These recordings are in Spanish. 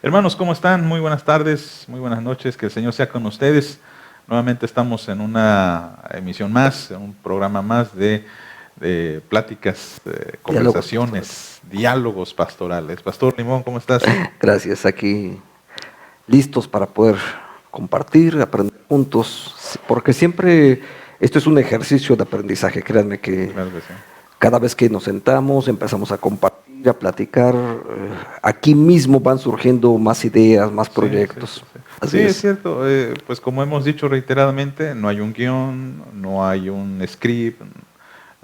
Hermanos, ¿cómo están? Muy buenas tardes, muy buenas noches, que el Señor sea con ustedes. Nuevamente estamos en una emisión más, en un programa más de pláticas, Diálogos pastorales. conversaciones, diálogos pastorales. Pastor Limón, ¿cómo estás? Gracias, aquí listos para poder compartir, aprender juntos, porque siempre esto es un ejercicio de aprendizaje. Créanme que Claro que sí. cada vez que nos sentamos, empezamos a compartir, a platicar, aquí mismo van surgiendo más ideas, más Sí, sí, sí, proyectos. sí. Sí, Así es es. cierto. Pues como hemos dicho reiteradamente, no hay un guión, no hay un script,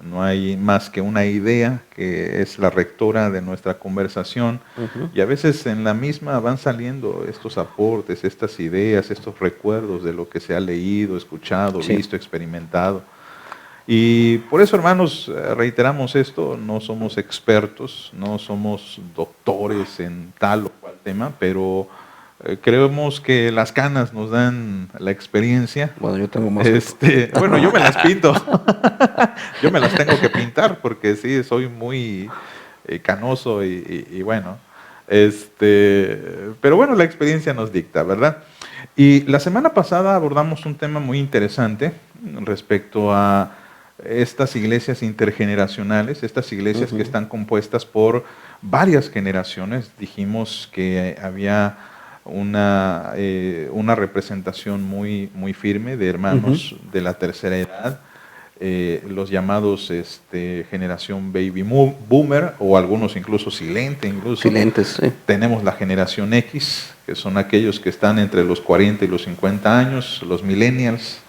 no hay más que una idea que es la rectora de nuestra conversación Ujú. y a veces en la misma van saliendo estos aportes, estas ideas, estos recuerdos de lo que se ha leído, escuchado, Sí. visto, experimentado. Y por eso, hermanos, reiteramos esto, no somos expertos, no somos doctores en tal o cual tema, pero creemos que las canas nos dan la experiencia. Bueno, yo tengo más que tú. Bueno, yo me las pinto, yo me las tengo que pintar porque sí, soy muy canoso y bueno, pero bueno, la experiencia nos dicta, ¿verdad? Y la semana pasada abordamos un tema muy interesante respecto a estas iglesias intergeneracionales, estas iglesias que Ujú. están compuestas por varias generaciones. Dijimos que había una representación muy, muy firme de Ujú. hermanos de la tercera edad, los llamados generación baby boomer, o algunos incluso silente incluso. Silentes, sí. Tenemos la generación X, que son aquellos que están entre los 40 y los 50 años, los millennials,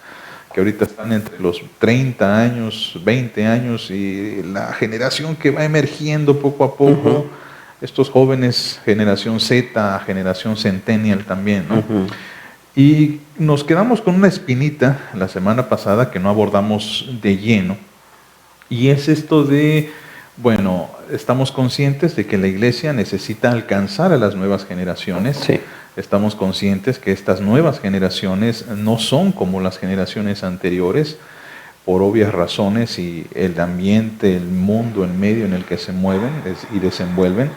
que ahorita están entre los 30 años, 20 años, y la generación que va emergiendo poco a Ujú. poco, estos jóvenes, generación Z, generación centennial también, ¿no? Ujú. Y nos quedamos con una espinita la semana pasada que no abordamos de lleno, y es esto de, bueno, estamos conscientes de que la iglesia necesita alcanzar a las nuevas generaciones, Sí. estamos conscientes que estas nuevas generaciones no son como las generaciones anteriores, por obvias razones y el ambiente, el mundo, el medio en el que se mueven y desenvuelven.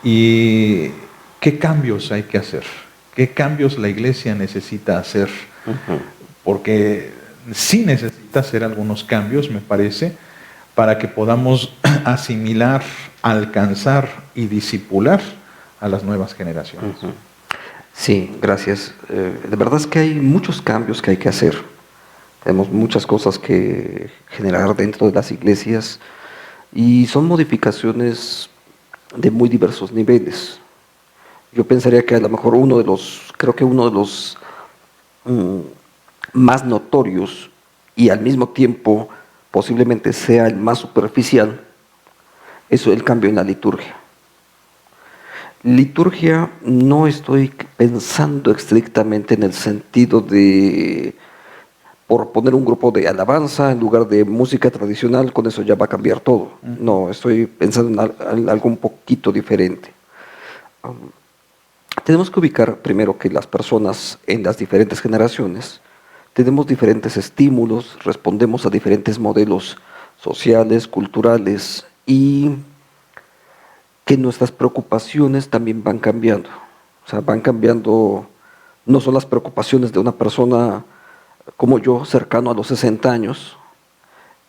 ¿Y qué cambios hay que hacer? ¿Qué cambios la iglesia necesita hacer? Ujú. Porque sí necesita hacer algunos cambios, me parece, para que podamos asimilar, alcanzar y disipular a las nuevas generaciones. Ujú. Sí, gracias. De verdad es que hay muchos cambios que hay que hacer. Tenemos muchas cosas que generar dentro de las iglesias y son modificaciones de muy diversos niveles. Yo pensaría que a lo mejor creo que uno de los mm, más notorios y al mismo tiempo posiblemente sea el más superficial, es el cambio en la liturgia. Liturgia no estoy pensando estrictamente en el sentido de, por poner un grupo de alabanza en lugar de música tradicional, con eso ya va a cambiar todo. Ujú. No, estoy pensando en algo un poquito diferente. Tenemos que ubicar primero que las personas en las diferentes generaciones tenemos diferentes estímulos, respondemos a diferentes modelos sociales, culturales y que nuestras preocupaciones también van cambiando. O sea, van cambiando, no son las preocupaciones de una persona como yo, cercano a los 60 años,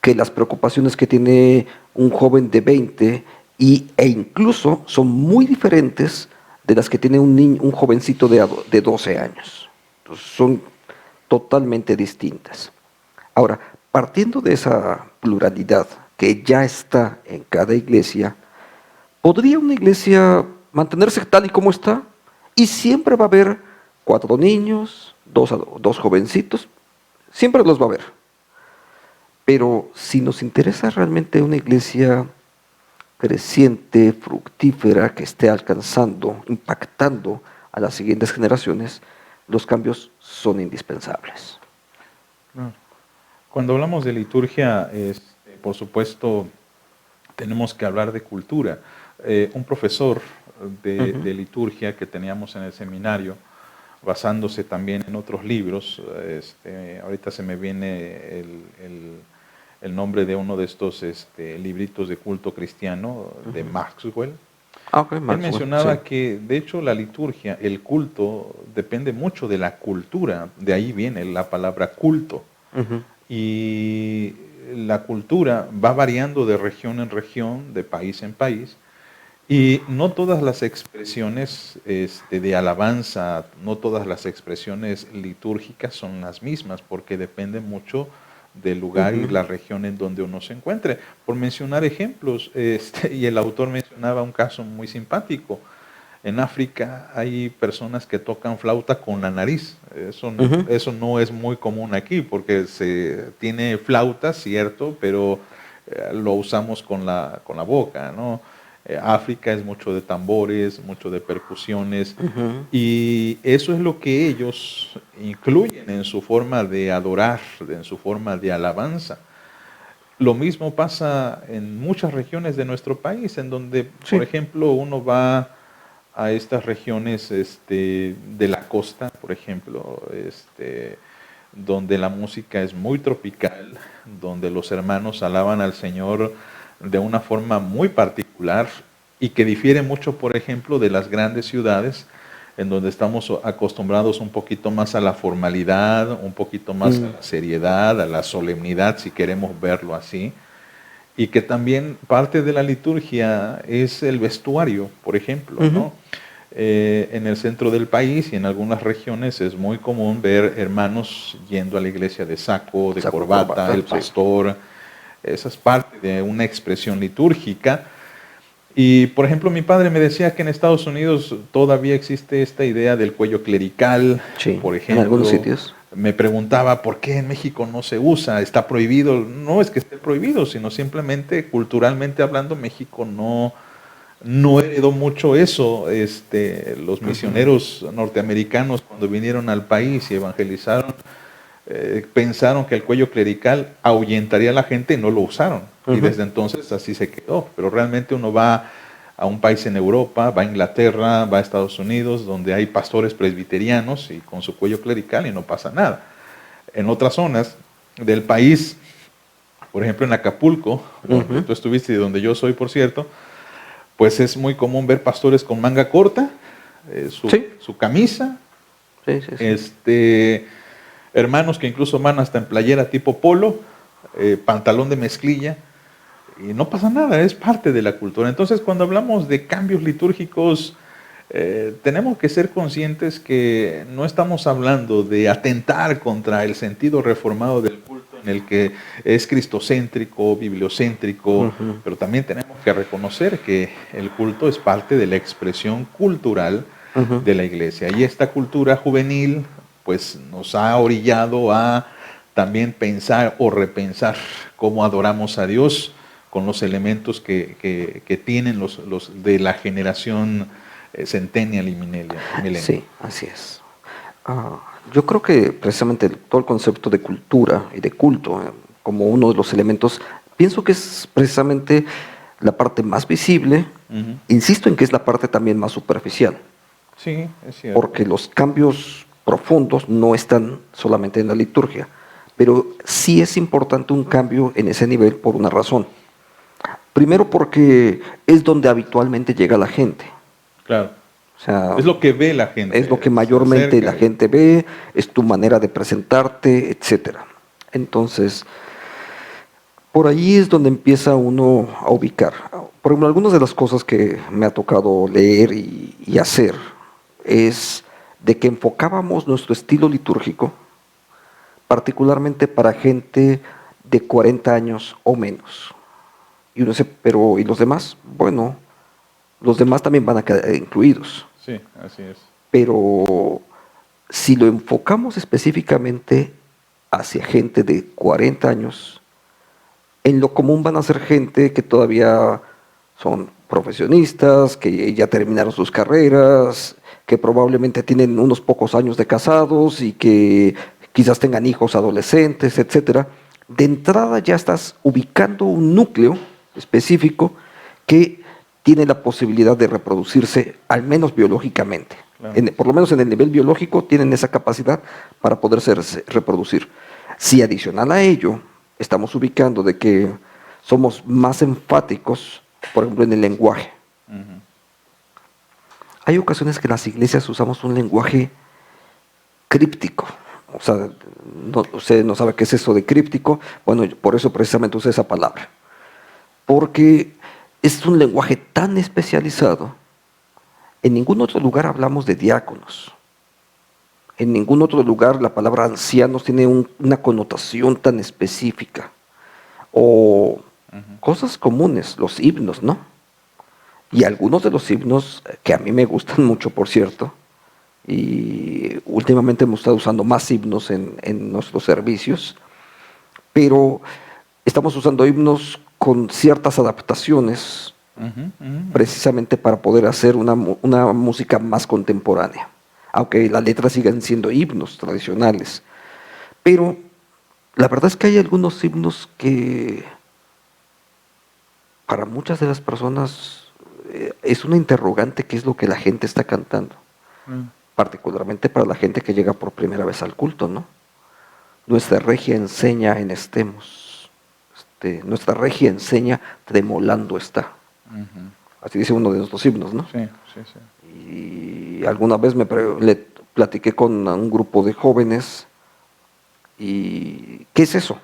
que las preocupaciones que tiene un joven de 20 e incluso son muy diferentes de las que tiene un jovencito de 12 años. Entonces, son totalmente distintas. Ahora, partiendo de esa pluralidad que ya está en cada iglesia, ¿podría una iglesia mantenerse tal y como está? Y siempre va a haber 4 niños, dos jovencitos, siempre los va a haber. Pero si nos interesa realmente una iglesia creciente, fructífera, que esté alcanzando, impactando a las siguientes generaciones, los cambios son indispensables. Claro. Cuando hablamos de liturgia, por supuesto, tenemos que hablar de cultura. Un profesor Ujú. de liturgia que teníamos en el seminario, basándose también en otros libros, ahorita se me viene el nombre de uno de estos libritos de culto cristiano de Ujú. Maxwell. Ah, ok, Él más o menos, mencionaba sí. que, de hecho, la liturgia, el culto, depende mucho de la cultura. De ahí viene la palabra culto. Ujú, Y la cultura va variando de región en región, de país en país. Y no todas las expresiones de alabanza, no todas las expresiones litúrgicas son las mismas, porque depende mucho del lugar y ujú. la región en donde uno se encuentre. Por mencionar ejemplos, y el autor mencionaba un caso muy simpático. En África hay personas que tocan flauta con la nariz. Ujú. Eso no es muy común aquí, porque se tiene flauta, cierto, pero lo usamos con la boca, ¿no? África es mucho de tambores, mucho de percusiones, Ujú. y eso es lo que ellos incluyen en su forma de adorar, en su forma de alabanza. Lo mismo pasa en muchas regiones de nuestro país, en donde, por Sí. ejemplo, uno va a estas regiones de la costa, por ejemplo, donde la música es muy tropical, donde los hermanos alaban al Señor de una forma muy particular y que difiere mucho, por ejemplo, de las grandes ciudades, en donde estamos acostumbrados un poquito más a la formalidad, un poquito más a Mm, la seriedad, a la solemnidad, si queremos verlo así, y que también parte de la liturgia es el vestuario, por ejemplo, ujú. ¿no? En el centro del país y en algunas regiones es muy común ver hermanos yendo a la iglesia de saco, de Saco y corbata, corbata, el sí. pastor. Esa es parte de una expresión litúrgica. Y, por ejemplo, mi padre me decía que en Estados Unidos todavía existe esta idea del cuello clerical, Sí, por en algunos ejemplo. sitios. Me preguntaba por qué en México no se usa, está prohibido. No es que esté prohibido, sino simplemente culturalmente hablando, México no heredó mucho eso. Los Ujú, misioneros norteamericanos cuando vinieron al país y evangelizaron, pensaron que el cuello clerical ahuyentaría a la gente y no lo usaron. Y ujú. desde entonces así se quedó. Pero realmente uno va a un país en Europa, va a Inglaterra, va a Estados Unidos, donde hay pastores presbiterianos y con su cuello clerical y no pasa nada. En otras zonas del país, por ejemplo en Acapulco, donde Ujú. tú estuviste y donde yo soy, por cierto, pues es muy común ver pastores con manga corta, Sí, su camisa, sí, sí, sí. este, hermanos que incluso van hasta en playera tipo polo, pantalón de mezclilla, y no pasa nada, es parte de la cultura. Entonces, cuando hablamos de cambios litúrgicos, tenemos que ser conscientes que no estamos hablando de atentar contra el sentido reformado del culto en el que es cristocéntrico, bibliocéntrico, Ujú. pero también tenemos que reconocer que el culto es parte de la expresión cultural Ujú. de la iglesia. Y esta cultura juvenil pues nos ha orillado a también pensar o repensar cómo adoramos a Dios con los elementos que tienen los de la generación centennial y millennial. Sí, así es. Ah, yo creo que precisamente todo el concepto de cultura y de culto, como uno de los elementos, pienso que es precisamente la parte más visible, Ujú. insisto en que es la parte también más superficial, Sí, es cierto. porque los cambios profundos no están solamente en la liturgia, pero sí es importante un cambio en ese nivel por una razón. Primero porque es donde habitualmente llega la gente. Claro. O sea, Es lo que ve la es lo que gente, se mayormente la acerca. gente ve, es tu manera de presentarte, etcétera. Entonces, por ahí es donde empieza uno a ubicar. Por ejemplo, algunas de las cosas que me ha tocado leer y hacer es de que enfocábamos nuestro estilo litúrgico particularmente para gente de 40 años o menos. Y uno dice, pero ¿y los demás? Bueno, los demás también van a quedar incluidos. Sí, así es. Pero si lo enfocamos específicamente hacia gente de 40 años, en lo común van a ser gente que todavía son profesionistas, que ya terminaron sus carreras, que probablemente tienen unos pocos años de casados y que quizás tengan hijos adolescentes, etcétera. De entrada ya estás ubicando un núcleo específico que tiene la posibilidad de reproducirse, al menos biológicamente. Claro. Por lo menos en el nivel biológico tienen esa capacidad para poderse reproducir. Si adicional a ello estamos ubicando de que somos más enfáticos, por ejemplo, en el lenguaje. Ujú. Hay ocasiones que en las iglesias usamos un lenguaje críptico. O sea, usted no sabe qué es eso de críptico. Bueno, por eso precisamente usé esa palabra. Porque es un lenguaje tan especializado. En ningún otro lugar hablamos de diáconos. En ningún otro lugar la palabra ancianos tiene una connotación tan específica. O cosas comunes, los himnos, ¿no? Y algunos de los himnos, que a mí me gustan mucho, por cierto, y últimamente hemos estado usando más himnos en nuestros servicios, pero estamos usando himnos con ciertas adaptaciones precisamente para poder hacer una música más contemporánea, aunque las letras siguen siendo himnos tradicionales. Pero la verdad es que hay algunos himnos que para muchas de las personas es una interrogante qué es lo que la gente está cantando, particularmente para la gente que llega por primera vez al culto, ¿no? Nuestra regia enseña en estemos, nuestra regia enseña tremolando está. Así dice uno de nuestros himnos, ¿no? Sí, sí, sí. Y alguna vez le platiqué con un grupo de jóvenes y ¿qué es eso?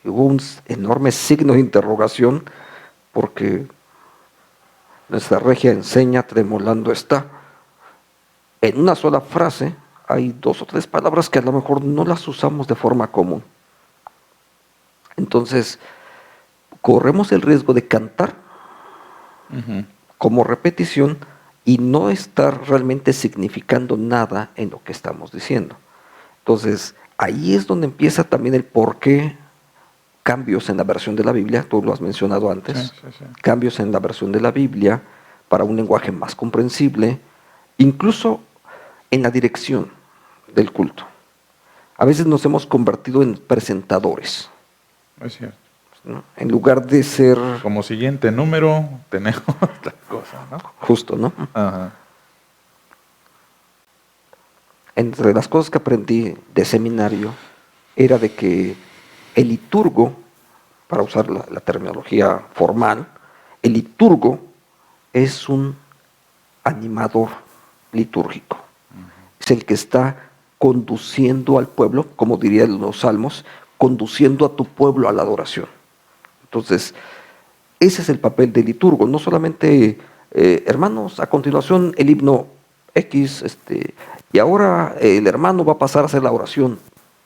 Y hubo un enorme signo de interrogación porque nuestra regia enseña tremolando está. En una sola frase hay 2 o 3 palabras que a lo mejor no las usamos de forma común. Entonces, corremos el riesgo de cantar como repetición y no estar realmente significando nada en lo que estamos diciendo. Entonces, ahí es donde empieza también el por qué cambios en la versión de la Biblia, tú lo has mencionado antes, Sí. cambios en la versión de la Biblia para un lenguaje más comprensible, incluso en la dirección del culto. A veces nos hemos convertido en presentadores, Es cierto. ¿no? En lugar de ser... Como siguiente número tenemos tal cosa, ¿no? Justo, ¿no? Ajá. Entre las cosas que aprendí de seminario era de que el liturgo, para usar la terminología formal, el liturgo es un animador litúrgico. Es el que está conduciendo al pueblo, como dirían los salmos, conduciendo a tu pueblo a la adoración. Entonces, ese es el papel del liturgo, no solamente, hermanos, a continuación el himno X, y ahora el hermano va a pasar a hacer la oración.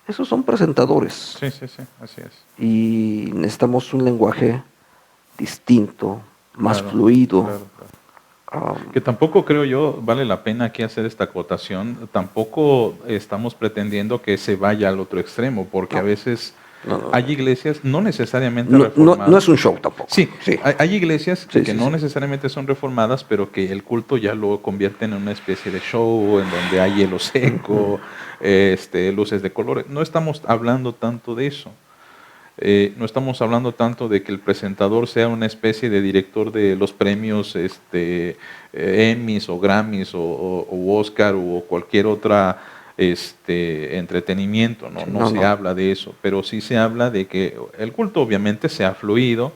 Esos son presentadores. Sí, así es. Y necesitamos un lenguaje distinto, más Claro, fluido. claro. Que tampoco creo yo, vale la pena aquí hacer esta acotación, tampoco estamos pretendiendo que se vaya al otro extremo, porque a veces hay iglesias no necesariamente reformadas. No es un show tampoco. Sí, hay iglesias que no sí. necesariamente son reformadas, pero que el culto ya lo convierten en una especie de show, en donde hay hielo seco, luces de colores. No estamos hablando tanto de eso. No estamos hablando tanto de que el presentador sea una especie de director de los premios Emmys o Grammys o Oscar o cualquier otra entretenimiento, no se habla de eso, pero sí se habla de que el culto obviamente sea fluido,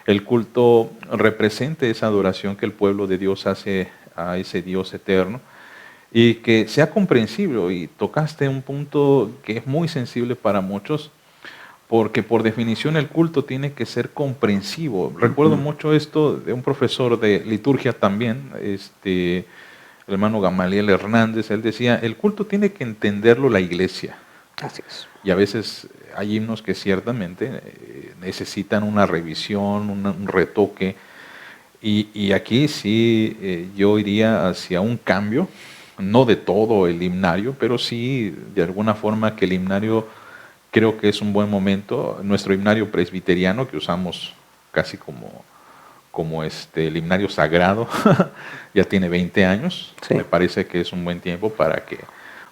el culto represente esa adoración que el pueblo de Dios hace a ese Dios eterno y que sea comprensible. Y tocaste un punto que es muy sensible para muchos, porque por definición el culto tiene que ser comprensivo. Recuerdo mucho esto de un profesor de liturgia también, el hermano Gamaliel Hernández. Él decía, el culto tiene que entenderlo la iglesia. Así es. Y a veces hay himnos que ciertamente necesitan una revisión, un retoque. Y aquí sí yo iría hacia un cambio, no de todo el himnario, pero sí de alguna forma que el himnario... Creo que es un buen momento. Nuestro himnario presbiteriano, que usamos casi como el himnario sagrado, ya tiene 20 años. Sí. Me parece que es un buen tiempo para que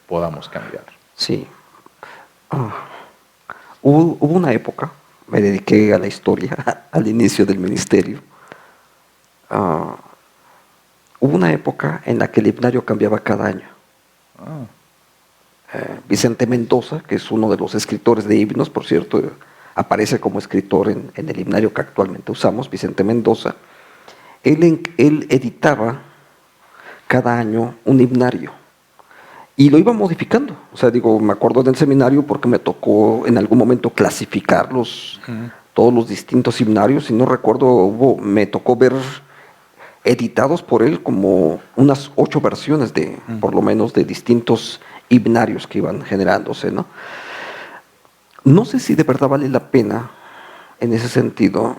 podamos cambiar. Sí. Hubo una época, me dediqué a la historia, al inicio del ministerio. Hubo una época en la que el himnario cambiaba cada año. Vicente Mendoza, que es uno de los escritores de himnos, por cierto, aparece como escritor en el himnario que actualmente usamos, Vicente Mendoza. Él editaba cada año un himnario. Y lo iba modificando. O sea, digo, me acuerdo del seminario porque me tocó en algún momento clasificar todos los distintos himnarios. Y no recuerdo, me tocó ver editados por él como unas 8 versiones por lo menos, de distintos himnarios que iban generándose, ¿no? No sé si de verdad vale la pena, en ese sentido,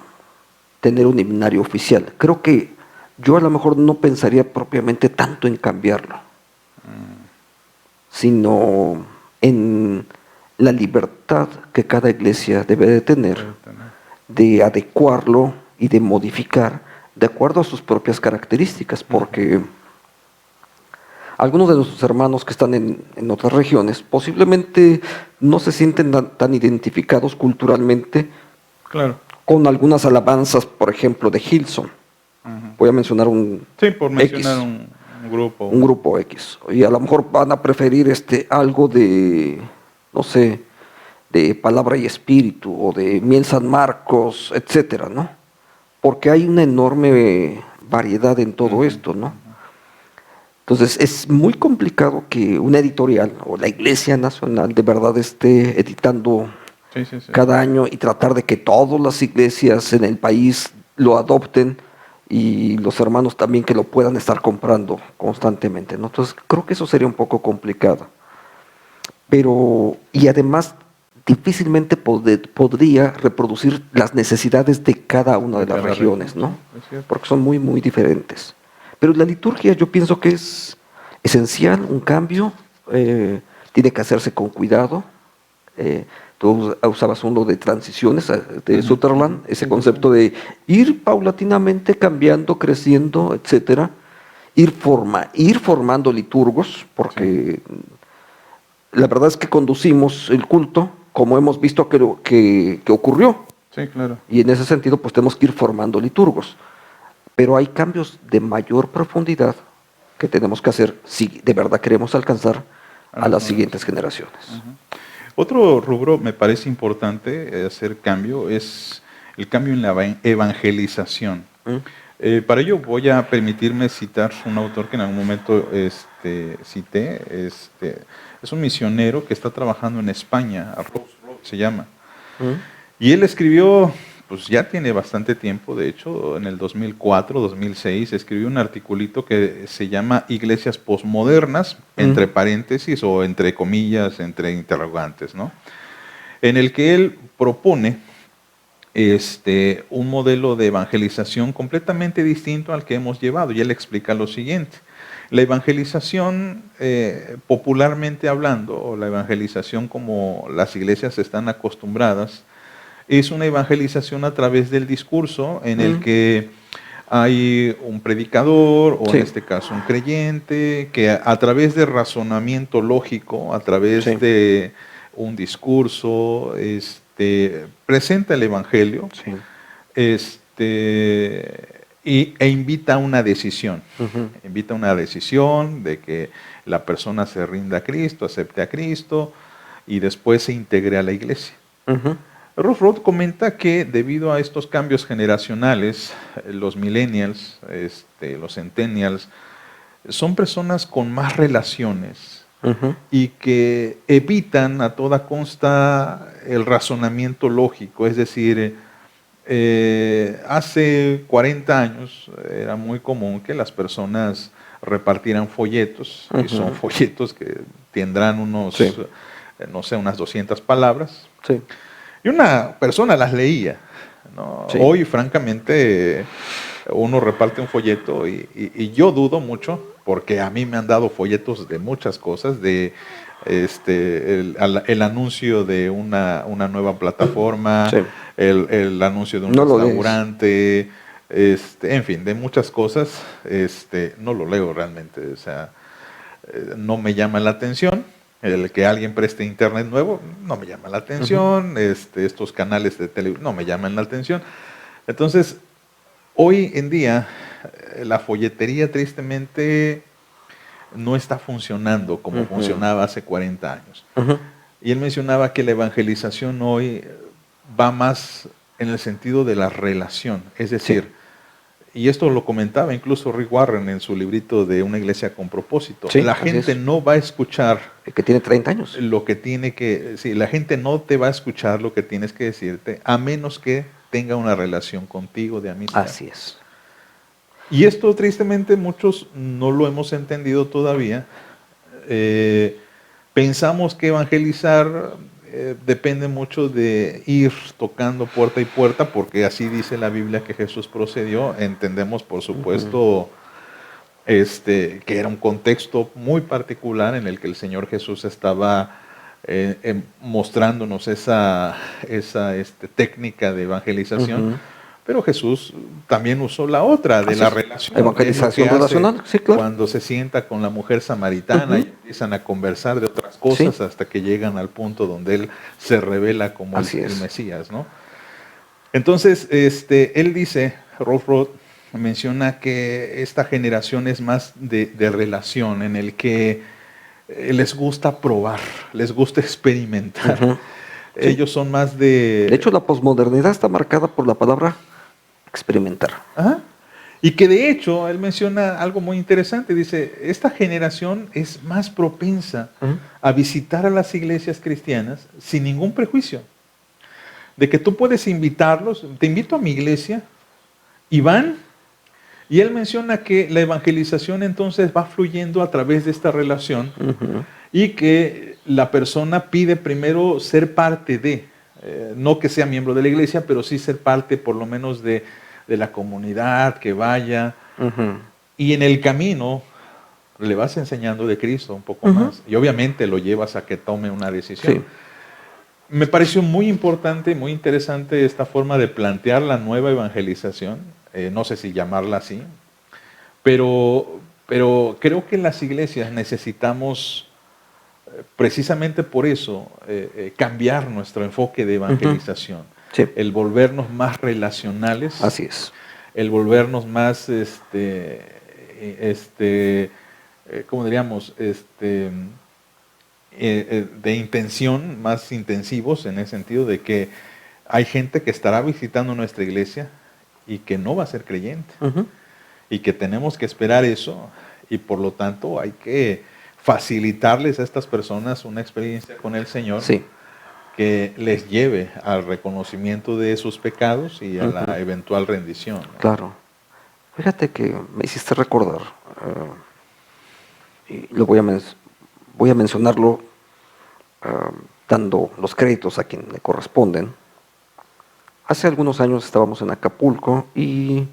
tener un himnario oficial. Creo que yo a lo mejor no pensaría propiamente tanto en cambiarlo, sino en la libertad que cada iglesia debe de tener de adecuarlo y de modificar de acuerdo a sus propias características, porque algunos de nuestros hermanos que están en otras regiones posiblemente no se sienten tan identificados culturalmente con algunas alabanzas, por ejemplo, de Hillsong. Voy a mencionar un por mencionar X, un grupo. un grupo X. Y a lo mejor van a preferir algo de, no sé, de Palabra y Espíritu o de Miel San Marcos, etcétera, ¿no? Porque hay una enorme variedad en todo esto, ¿no? Entonces es muy complicado que una editorial o la Iglesia Nacional de verdad esté editando cada año y tratar de que todas las iglesias en el país lo adopten y los hermanos también que lo puedan estar comprando constantemente, ¿no? Entonces creo que eso sería un poco complicado. Pero, y además difícilmente podría reproducir las necesidades de cada una de las regiones, ¿no? Porque son muy, muy diferentes. Pero la liturgia yo pienso que es esencial, un cambio, tiene que hacerse con cuidado. Tú usabas uno de transiciones de Sutherland, ese concepto de ir paulatinamente cambiando, creciendo, etcétera, ir formando liturgos, porque la verdad es que conducimos el culto como hemos visto que ocurrió. Sí, claro. Y en ese sentido, pues tenemos que ir formando liturgos. Pero hay cambios de mayor profundidad que tenemos que hacer si de verdad queremos alcanzar a las siguientes generaciones. Otro rubro me parece importante hacer cambio es el cambio en la evangelización. Para ello voy a permitirme citar un autor que en algún momento cité. Es un misionero que está trabajando en España, se llama. Y él escribió, pues ya tiene bastante tiempo, de hecho, en el 2004, 2006, escribió un articulito que se llama Iglesias Postmodernas, entre paréntesis o entre comillas, entre interrogantes, ¿no? En el que él propone un modelo de evangelización completamente distinto al que hemos llevado, y él explica lo siguiente. La evangelización, popularmente hablando, o la evangelización como las iglesias están acostumbradas, es una evangelización a través del discurso en el que hay un predicador, o en este caso un creyente, que a través de razonamiento lógico, a través de un discurso, presenta el evangelio e invita a una decisión. Invita a una decisión de que la persona se rinda a Cristo, acepte a Cristo y después se integre a la iglesia. Rolf Roth comenta que debido a estos cambios generacionales, los millennials, los centennials, son personas con más relaciones y que evitan a toda costa el razonamiento lógico. Es decir, hace 40 años era muy común que las personas repartieran folletos, y son folletos que tendrán unos, no sé, unas 200 palabras. Y una persona las leía, ¿no? Hoy, francamente, uno reparte un folleto y yo dudo mucho, porque a mí me han dado folletos de muchas cosas, de el anuncio de una nueva plataforma, el anuncio de un restaurante, en fin, de muchas cosas. No lo leo realmente, o sea, no me llama la atención. El que alguien preste internet nuevo no me llama la atención, estos canales de televisión no me llaman la atención. Entonces, hoy en día, la folletería tristemente no está funcionando como funcionaba hace 40 años. Y él mencionaba que la evangelización hoy va más en el sentido de la relación, es decir, y esto lo comentaba incluso Rick Warren en su librito de Una iglesia con propósito, Sí, la así gente es. no va a escuchar El que tiene 30 años. lo que tiene que, sí, la gente no te va a escuchar lo que tienes que decirte, a menos que tenga una relación contigo de amistad. Así es. Y esto tristemente muchos no lo hemos entendido todavía. Pensamos que evangelizar depende mucho de ir tocando puerta y puerta, porque así dice la Biblia que Jesús procedió. Entendemos, por Ujú. supuesto, que era un contexto muy particular en el que el Señor Jesús estaba mostrándonos esa técnica de evangelización. Ujú. Pero Jesús también usó la otra, de Así la es. relación. Es lo que Evangelización hace relacional, sí, claro. cuando se sienta con la mujer samaritana y Ujú. empiezan a conversar de otras Sí, cosas hasta que llegan al punto donde Él se revela como así el es. Mesías, ¿no? Entonces, él dice, Rolf Roth menciona que esta generación es más de relación, en el que les gusta probar, les gusta experimentar. Ujú. Sí. Ellos son más De de... hecho, la posmodernidad está marcada por la palabra experimentar. Ajá. Y que de hecho, él menciona algo muy interesante, dice, esta generación es más propensa Ujú. a visitar a las iglesias cristianas sin ningún prejuicio. De que tú puedes invitarlos, te invito a mi iglesia, y van, y él menciona que la evangelización entonces va fluyendo a través de esta relación Ujú. y que la persona pide primero ser parte de, no que sea miembro de la iglesia, pero sí ser parte por lo menos de la comunidad, que vaya, Ujú. y en el camino le vas enseñando de Cristo un poco Ujú. más, y obviamente lo llevas a que tome una decisión. Sí. Me pareció muy importante, muy interesante esta forma de plantear la nueva evangelización, no sé si llamarla así, pero creo que en las iglesias necesitamos, precisamente por eso, cambiar nuestro enfoque de Ujú. evangelización, Sí, el volvernos más relacionales, así es. el volvernos más, ¿cómo diríamos? De intención, más intensivos, en el sentido de que hay gente que estará visitando nuestra iglesia y que no va a ser creyente, Ujú. y que tenemos que esperar eso, y por lo tanto hay que facilitarles a estas personas una experiencia con el Señor Sí. que les lleve al reconocimiento de sus pecados y a Ujú. la eventual rendición, ¿no? Claro. Fíjate que me hiciste recordar, y voy a mencionarlo ah, dando los créditos a quien le corresponden. Hace algunos años estábamos en Acapulco y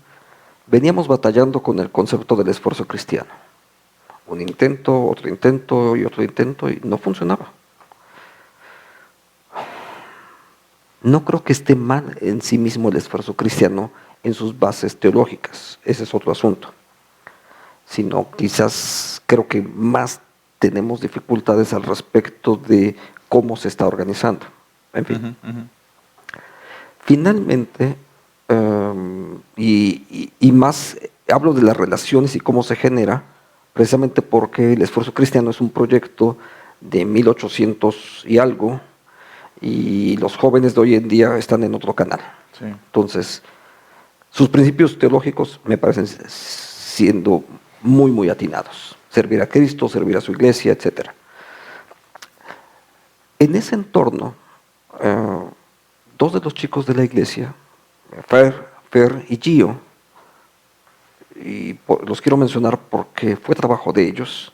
veníamos batallando con el concepto del esfuerzo cristiano. Un intento, otro intento y no funcionaba. No creo que esté mal en sí mismo el esfuerzo cristiano en sus bases teológicas, ese es otro asunto, sino quizás creo que más tenemos dificultades al respecto de cómo se está organizando. En fin, Ujú, ujú. finalmente, y más hablo de las relaciones y cómo se genera, precisamente porque el esfuerzo cristiano es un proyecto de 1800 y algo, y los jóvenes de hoy en día están en otro canal. Sí. Entonces, sus principios teológicos me parecen siendo muy, muy atinados. Servir a Cristo, servir a su iglesia, etc. En ese entorno, eh, dos de los chicos de la iglesia, Fer y Gio, y los quiero mencionar porque fue trabajo de ellos,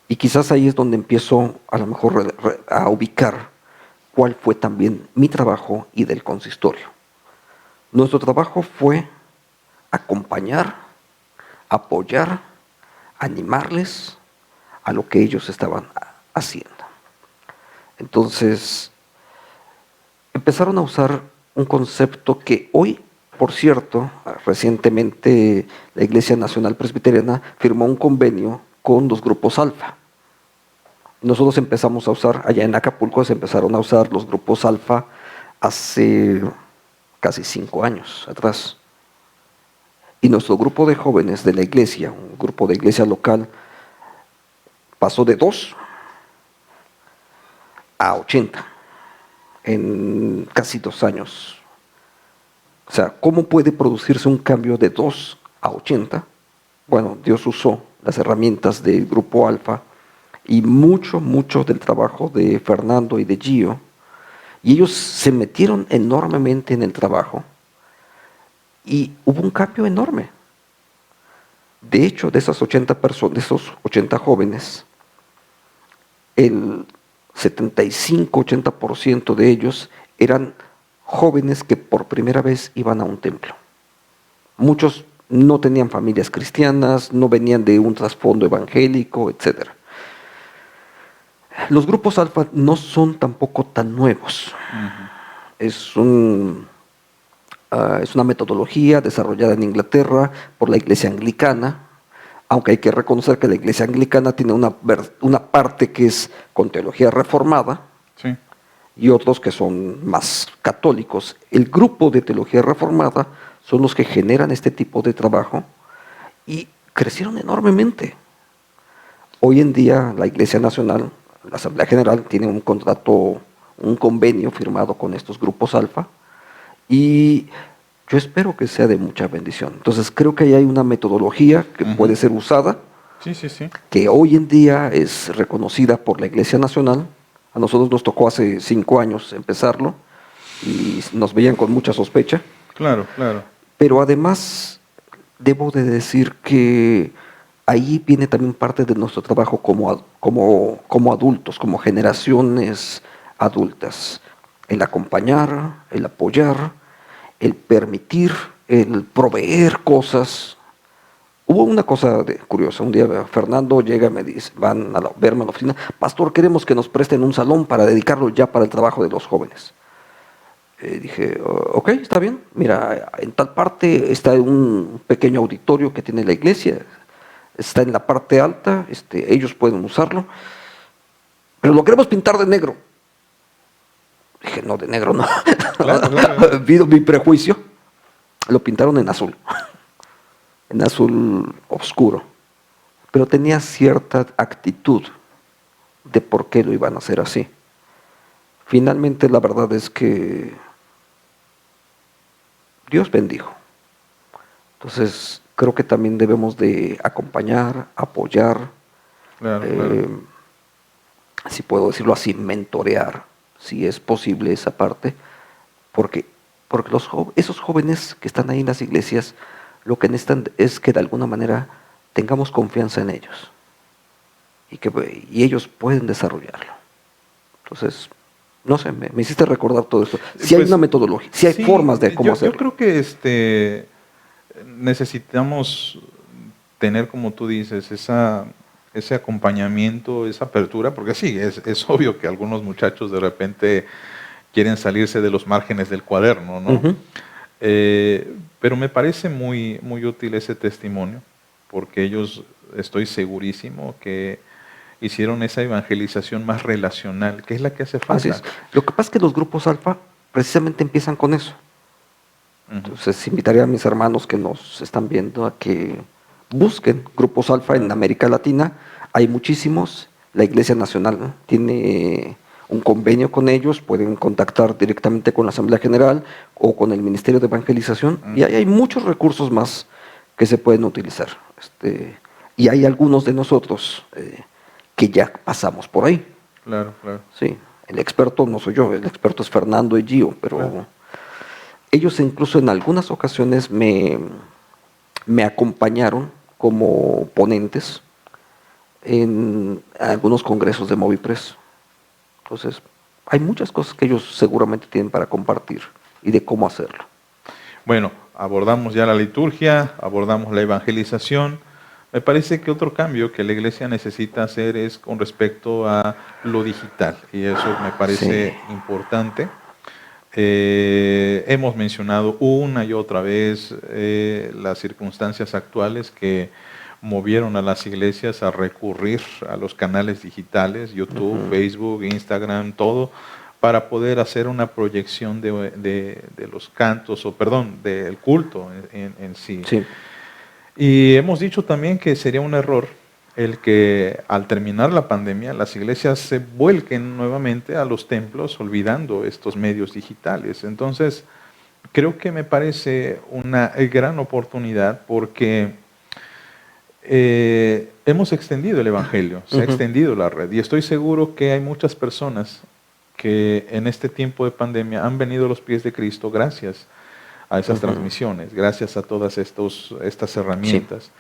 y quizás ahí es donde empiezo a lo mejor a ubicar cuál fue también mi trabajo y del consistorio. Nuestro trabajo fue acompañar, apoyar, animarles a lo que ellos estaban haciendo. Entonces, empezaron a usar un concepto que hoy, por cierto, recientemente la Iglesia Nacional Presbiteriana firmó un convenio con los grupos alfa. Nosotros empezamos a usar, allá en Acapulco se empezaron a usar los grupos alfa hace casi 5 años atrás. Y nuestro grupo de jóvenes de la iglesia, un grupo de iglesia local, pasó de 2 a 80 en casi 2 años. O sea, ¿cómo puede producirse un cambio de 2 a 80. Bueno, Dios usó las herramientas del Grupo Alfa y mucho del trabajo de Fernando y de Gio, y ellos se metieron enormemente en el trabajo y hubo un cambio enorme. De hecho, de esas 80 personas, de esos 80 jóvenes, el 75-80% de ellos eran jóvenes que por primera vez iban a un templo. Muchos no tenían familias cristianas, no venían de un trasfondo evangélico, etc. Los grupos alfa no son tampoco tan nuevos. Es una metodología desarrollada en Inglaterra por la Iglesia Anglicana, aunque hay que reconocer que la Iglesia Anglicana tiene una parte que es con teología reformada, Sí. y otros que son más católicos. El grupo de teología reformada son los que generan este tipo de trabajo y crecieron enormemente. Hoy en día la Iglesia Nacional, la Asamblea General, tiene un contrato, un convenio firmado con estos grupos alfa, y yo espero que sea de mucha bendición. Entonces creo que ahí hay una metodología que puede ser usada, Sí, sí, sí. que hoy en día es reconocida por la Iglesia Nacional. A nosotros nos tocó hace 5 años empezarlo y nos veían con mucha sospecha. Claro, claro. Pero además debo de decir que ahí viene también parte de nuestro trabajo como adultos, como generaciones adultas. El acompañar, el apoyar, el permitir, el proveer cosas. Hubo una cosa curiosa. Un día Fernando llega y me dice, van a verme a la oficina: pastor, queremos que nos presten un salón para dedicarlo ya para el trabajo de los jóvenes. Dije, ok, está bien. Mira, en tal parte está un pequeño auditorio que tiene la iglesia, está en la parte alta, ellos pueden usarlo, pero lo queremos pintar de negro. Dije, no, de negro no. Claro, claro. Vido mi prejuicio, lo pintaron en azul. En azul oscuro, pero tenía cierta actitud de por qué lo iban a hacer así. Finalmente la verdad es que Dios bendijo. Entonces creo que también debemos de acompañar, apoyar, Claro, claro. si puedo decirlo así, mentorear, si es posible esa parte, porque esos jóvenes que están ahí en las iglesias, lo que necesitan es que de alguna manera tengamos confianza en ellos y ellos pueden desarrollarlo. Entonces, no sé, me hiciste recordar todo esto. Si hay Pues, una metodología, si hay sí, formas de cómo yo hacerlo. creo que necesitamos tener, como tú dices, ese acompañamiento, esa apertura, porque sí, es obvio que algunos muchachos de repente quieren salirse de los márgenes del cuaderno, ¿no? Ujú. Pero me parece muy, muy útil ese testimonio, porque ellos, estoy segurísimo que hicieron esa evangelización más relacional, que es la que hace Así falta. es. Lo que pasa es que los grupos alfa precisamente empiezan con eso. Ujú. Entonces invitaría a mis hermanos que nos están viendo a que busquen grupos alfa en América Latina. Hay muchísimos. La Iglesia Nacional tiene un convenio con ellos, pueden contactar directamente con la Asamblea General o con el Ministerio de Evangelización, y ahí hay muchos recursos más que se pueden utilizar. Y hay algunos de nosotros que ya pasamos por ahí. Claro, claro. Sí, el experto no soy yo, el experto es Fernando y Gio, pero Claro. ellos incluso en algunas ocasiones me acompañaron como ponentes en algunos congresos de Movipress. Entonces, hay muchas cosas que ellos seguramente tienen para compartir y de cómo hacerlo. Bueno, abordamos ya la liturgia, abordamos la evangelización. Me parece que otro cambio que la iglesia necesita hacer es con respecto a lo digital, y eso me parece importante. Hemos mencionado una y otra vez las circunstancias actuales que movieron a las iglesias a recurrir a los canales digitales, YouTube, Facebook, Instagram, todo, para poder hacer una proyección de los cantos, o perdón, del culto en sí. Sí, Y hemos dicho también que sería un error el que al terminar la pandemia las iglesias se vuelquen nuevamente a los templos olvidando estos medios digitales. Entonces, creo que me parece una gran oportunidad porque hemos extendido el Evangelio, se ha extendido la red y estoy seguro que hay muchas personas que en este tiempo de pandemia han venido a los pies de Cristo gracias a esas transmisiones, gracias a todas estas Sí. herramientas.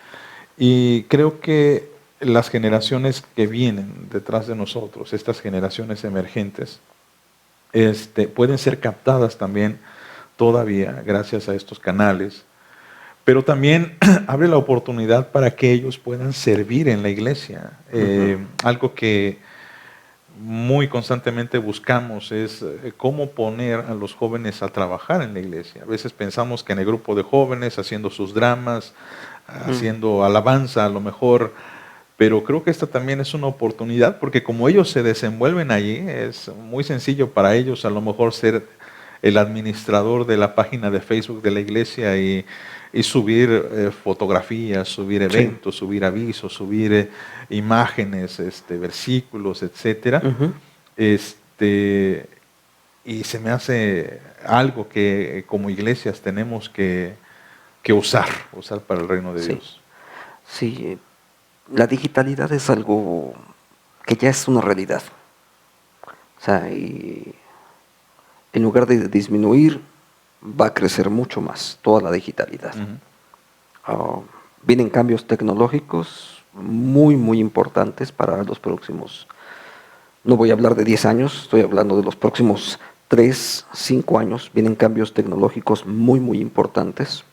Y creo que las generaciones que vienen detrás de nosotros, estas generaciones emergentes, pueden ser captadas también todavía gracias a estos canales, pero también abre la oportunidad para que ellos puedan servir en la iglesia. Algo que muy constantemente buscamos es cómo poner a los jóvenes a trabajar en la iglesia. A veces pensamos que en el grupo de jóvenes, haciendo sus dramas, haciendo alabanza a lo mejor, pero creo que esta también es una oportunidad porque como ellos se desenvuelven allí, es muy sencillo para ellos a lo mejor ser el administrador de la página de Facebook de la iglesia y subir fotografías, subir Sí. eventos, subir avisos, subir imágenes, versículos, etcétera. Este, y se me hace algo que como iglesias tenemos que usar para el reino de Sí. Dios. Sí, la digitalidad es algo que ya es una realidad. O sea, y en lugar de disminuir, va a crecer mucho más toda la digitalidad. Ah, vienen cambios tecnológicos muy, muy importantes para los próximos, no voy a hablar de 10 años, estoy hablando de los próximos 3, 5 años, vienen cambios tecnológicos muy, muy importantes.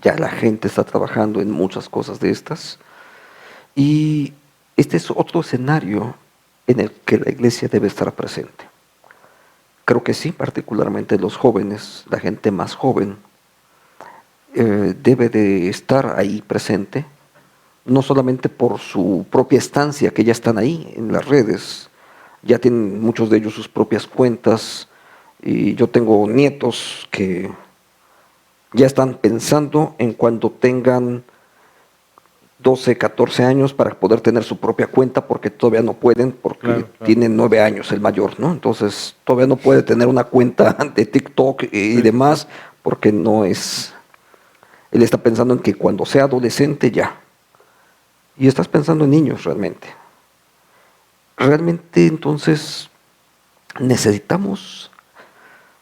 Ya la gente está trabajando en muchas cosas de estas. Y este es otro escenario en el que la iglesia debe estar presente. Creo que sí, particularmente los jóvenes, la gente más joven, debe de estar ahí presente, no solamente por su propia estancia, que ya están ahí en las redes, ya tienen muchos de ellos sus propias cuentas, y yo tengo nietos que ya están pensando en cuando tengan 12, 14 años para poder tener su propia cuenta porque todavía no pueden, porque Claro. tienen 9 años el mayor, ¿no? Entonces todavía no puede tener una cuenta de TikTok y demás porque no es, él está pensando en que cuando sea adolescente ya. Y estás pensando en niños realmente. Realmente entonces necesitamos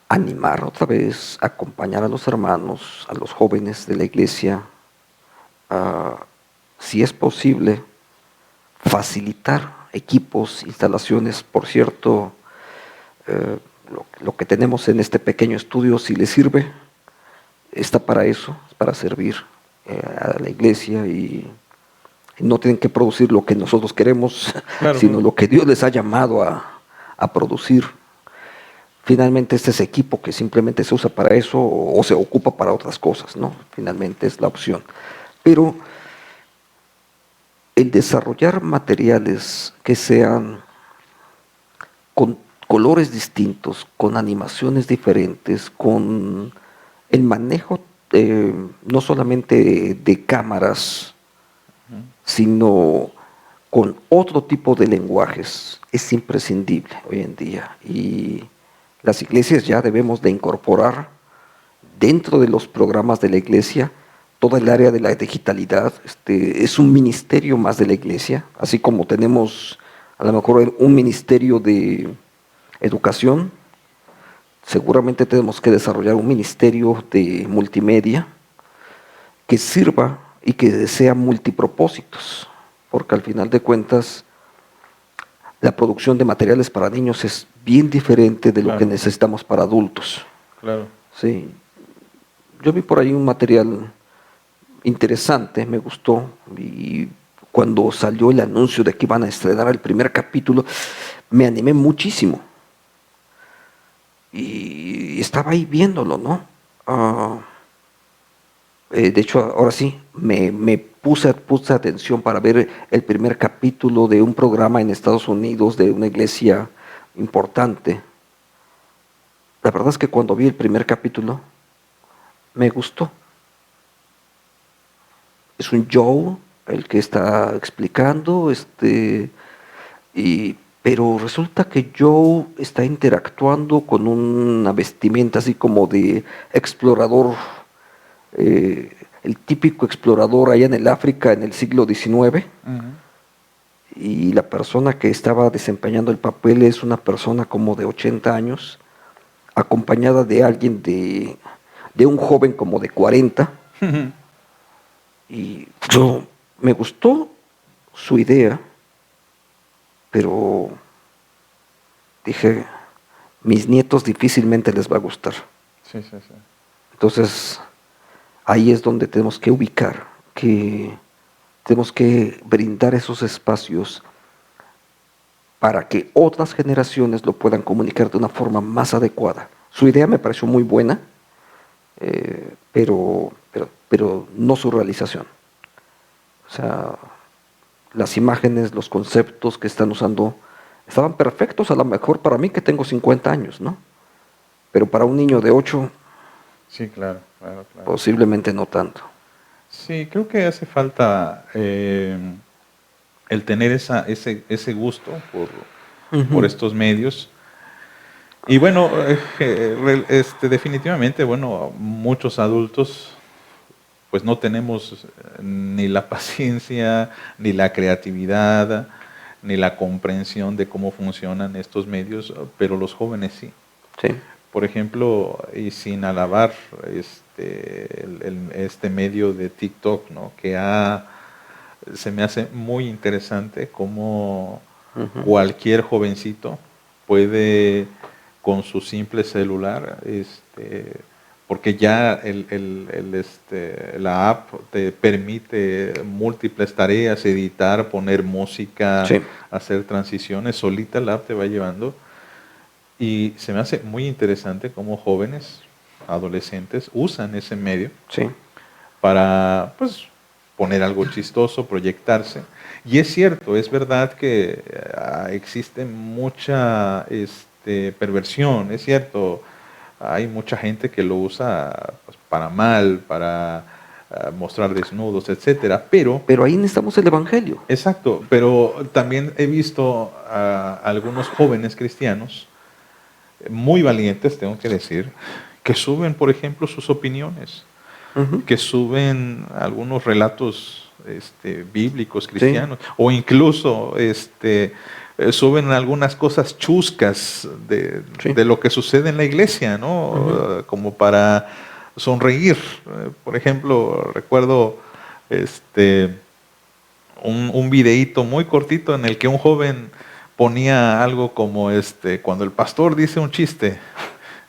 animar otra vez, acompañar a los hermanos, a los jóvenes de la iglesia, si es posible, facilitar equipos, instalaciones. Por cierto, lo que tenemos en este pequeño estudio, si les sirve, está para eso, para servir a la iglesia y no tienen que producir lo que nosotros queremos, Claro, sino lo que Dios les ha llamado a producir. Finalmente este es equipo que simplemente se usa para eso o se ocupa para otras cosas, ¿no? Finalmente es la opción. Pero el desarrollar materiales que sean con colores distintos, con animaciones diferentes, con el manejo no solamente de cámaras, sino con otro tipo de lenguajes, es imprescindible hoy en día. Y las iglesias ya debemos de incorporar dentro de los programas de la iglesia toda el área de la digitalidad. Es un ministerio más de la iglesia, así como tenemos a lo mejor un ministerio de educación, seguramente tenemos que desarrollar un ministerio de multimedia que sirva y que sea multipropósitos, porque al final de cuentas la producción de materiales para niños es bien diferente de lo que necesitamos para adultos. Claro. Sí. Yo vi por ahí un material interesante, me gustó, y cuando salió el anuncio de que iban a estrenar el primer capítulo, me animé muchísimo. Y estaba ahí viéndolo, ¿no? De hecho, ahora sí, me puse atención para ver el primer capítulo de un programa en Estados Unidos de una iglesia importante. La verdad es que cuando vi el primer capítulo, me gustó. Es un Joe el que está explicando, pero resulta que Joe está interactuando con una vestimenta así como de explorador, el típico explorador allá en el África en el siglo XIX, Ujú. y la persona que estaba desempeñando el papel es una persona como de 80 años, acompañada de alguien de un joven como de 40, y yo me gustó su idea, pero dije, mis nietos difícilmente les va a gustar. Sí, sí, sí. Entonces, ahí es donde tenemos que ubicar, que tenemos que brindar esos espacios para que otras generaciones lo puedan comunicar de una forma más adecuada. Su idea me pareció muy buena, pero no su realización. O sea, las imágenes, los conceptos que están usando estaban perfectos, a lo mejor para mí que tengo 50 años, ¿no? Pero para un niño de 8 Sí, claro, claro, claro. posiblemente no tanto. Sí, creo que hace falta el tener ese gusto por Ujú. estos medios. Y bueno, definitivamente, bueno, muchos adultos pues no tenemos ni la paciencia, ni la creatividad, ni la comprensión de cómo funcionan estos medios, pero los jóvenes sí. Sí, Por ejemplo, y sin alabar este medio de TikTok, ¿no? Se me hace muy interesante cómo ujú, cualquier jovencito puede con su simple celular, porque ya la app te permite múltiples tareas, editar, poner música, sí, hacer transiciones, solita la app te va llevando. Y se me hace muy interesante cómo jóvenes, adolescentes, usan ese medio sí, para, pues, poner algo chistoso, proyectarse. Y es cierto, es verdad que existe mucha perversión, es cierto, hay mucha gente que lo usa pues, para mal, para mostrar desnudos, etcétera, pero pero ahí necesitamos el Evangelio. exacto, pero también he visto a algunos jóvenes cristianos muy valientes, tengo que decir, que suben, por ejemplo, sus opiniones, Ujú, que suben algunos relatos bíblicos sí, cristianos, o incluso suben algunas cosas chuscas sí, de lo que sucede en la iglesia, ujú, ¿no? Como para sonreír. Por ejemplo, recuerdo este, un videíto muy cortito en el que un joven ponía algo como cuando el pastor dice un chiste,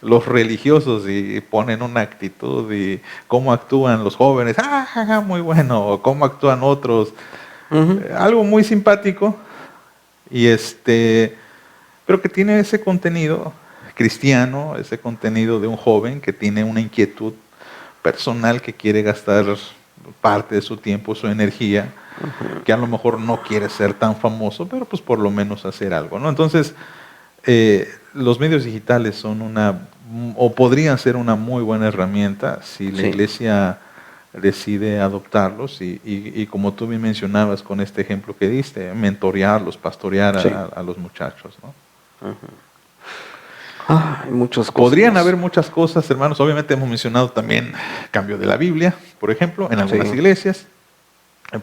los religiosos y ponen una actitud y cómo actúan los jóvenes, ¡ah, ja, ja, muy bueno! O cómo actúan otros, ujú, algo muy simpático y pero que tiene ese contenido cristiano, ese contenido de un joven que tiene una inquietud personal que quiere gastar parte de su tiempo, su energía, ujú. que a lo mejor no quiere ser tan famoso, pero pues por lo menos hacer algo, ¿no? Entonces, los medios digitales son o podrían ser una muy buena herramienta si la Sí, iglesia decide adoptarlos y como tú bien mencionabas con este ejemplo que diste, mentorearlos, pastorear sí. a los muchachos, ¿no? Hay muchas cosas Podrían más. haber muchas cosas, hermanos. Obviamente hemos mencionado también cambio de la Biblia, por ejemplo, en algunas Sí, iglesias.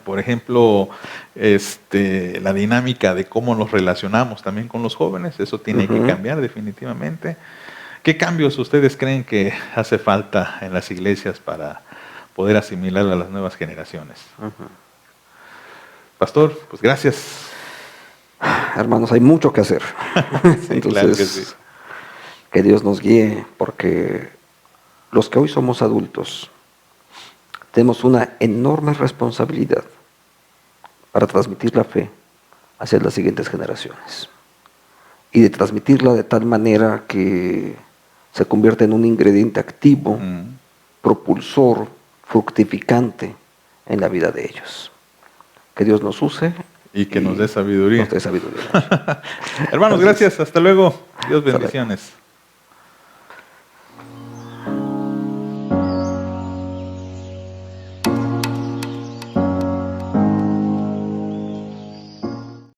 Por ejemplo, la dinámica de cómo nos relacionamos también con los jóvenes, eso tiene que ujú. cambiar definitivamente. ¿Qué cambios ustedes creen que hace falta en las iglesias para poder asimilar a las nuevas generaciones? Pastor, pues gracias. Hermanos, hay mucho que hacer. Sí, claro que sí. Entonces, que Dios nos guíe, porque los que hoy somos adultos tenemos una enorme responsabilidad para transmitir la fe hacia las siguientes generaciones y de transmitirla de tal manera que se convierta en un ingrediente activo, Mm. propulsor, fructificante en la vida de ellos. Que Dios nos use Y que nos dé y nos sabiduría. dé sabiduría. Hermanos, Así es. gracias. Hasta luego. Dios Hasta luego. bendiciones.